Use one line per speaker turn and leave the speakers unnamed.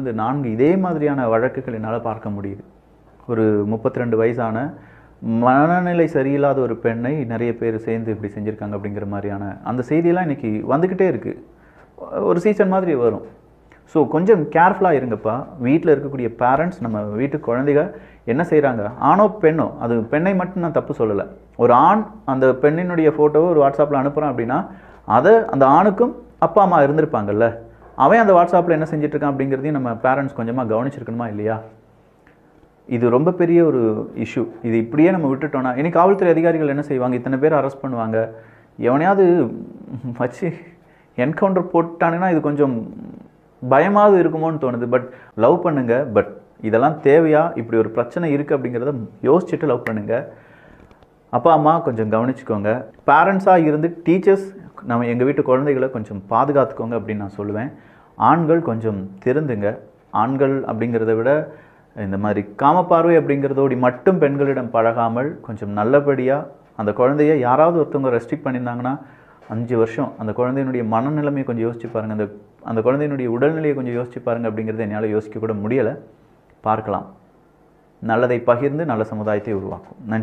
இந்த 4 இதே மாதிரியான வழக்குகள் என்னால் பார்க்க முடியுது. ஒரு 32 வயசான மனநிலை சரியில்லாத ஒரு பெண்ணை நிறைய பேர் சேர்ந்து இப்படி செஞ்சுருக்காங்க அப்படிங்கிற மாதிரியான அந்த செய்தியெல்லாம் இன்றைக்கி வந்துக்கிட்டே இருக்குது. ஒரு சீசன் மாதிரி வரும். ஸோ கொஞ்சம் கேர்ஃபுல்லாக இருங்கப்பா. வீட்டில் இருக்கக்கூடிய பேரண்ட்ஸ், நம்ம வீட்டு குழந்தைங்க என்ன செய்கிறாங்க, ஆணோ பெண்ணோ, அது பெண்ணை மட்டும் நான் தப்பு சொல்லலை. ஒரு ஆண் அந்த பெண்ணினுடைய ஃபோட்டோவை ஒரு வாட்ஸ்அப்பில் அனுப்புகிறான் அப்படின்னா அதை அந்த ஆணுக்கும் அப்பா அம்மா இருந்திருப்பாங்கல்ல, அவன் அந்த வாட்ஸ்அப்பில் என்ன செஞ்சிட்ருக்கான் அப்படிங்கிறதையும் நம்ம பேரண்ட்ஸ் கொஞ்சமாக கவனிச்சிருக்கணுமா இல்லையா? இது ரொம்ப பெரிய ஒரு இஷ்யூ. இது இப்படியே நம்ம விட்டுட்டோன்னா இனி காவல்துறை அதிகாரிகள் என்ன செய்வாங்க? இத்தனை பேர் அரெஸ்ட் பண்ணுவாங்க. எவனையாவது வச்சு என்கவுண்டர் போட்டானுங்கன்னா இது கொஞ்சம் பயமாவது இருக்குமோன்னு தோணுது. பட் லவ் பண்ணுங்க. பட் இதெல்லாம் தேவையா? இப்படி ஒரு பிரச்சனை இருக்குது அப்படிங்கிறத யோசிச்சுட்டு லவ் பண்ணுங்கள். அப்பா அம்மா கொஞ்சம் கவனிச்சுக்கோங்க. பேரண்ட்ஸாக இருந்து டீச்சர்ஸ் நம்ம எங்கள் வீட்டு குழந்தைகளை கொஞ்சம் பாதுகாத்துக்கோங்க அப்படின்னு நான் சொல்லுவேன். ஆண்கள் கொஞ்சம் திருந்துங்க. ஆண்கள் அப்படிங்கிறத விட இந்த மாதிரி காமப்பார்வை அப்படிங்கிறதோடி மட்டும் பெண்களிடம் பழகாமல் கொஞ்சம் நல்லபடியாக அந்த குழந்தைய யாராவது ஒருத்தவங்க ரெஸ்ட்ரிக்ட் பண்ணியிருந்தாங்கன்னா 5 வருஷம் அந்த குழந்தையினுடைய மனநிலைமையை கொஞ்சம் யோசிச்சு பாருங்கள். அந்த குழந்தையினுடைய உடல்நிலையை கொஞ்சம் யோசிச்சு பாருங்கள். அப்படிங்கிறத என்னால் யோசிக்க கூட முடியலை. பார்க்கலாம். நல்லதை பகிர்ந்து நல்ல சமுதாயத்தை உருவாக்கும். நன்றி.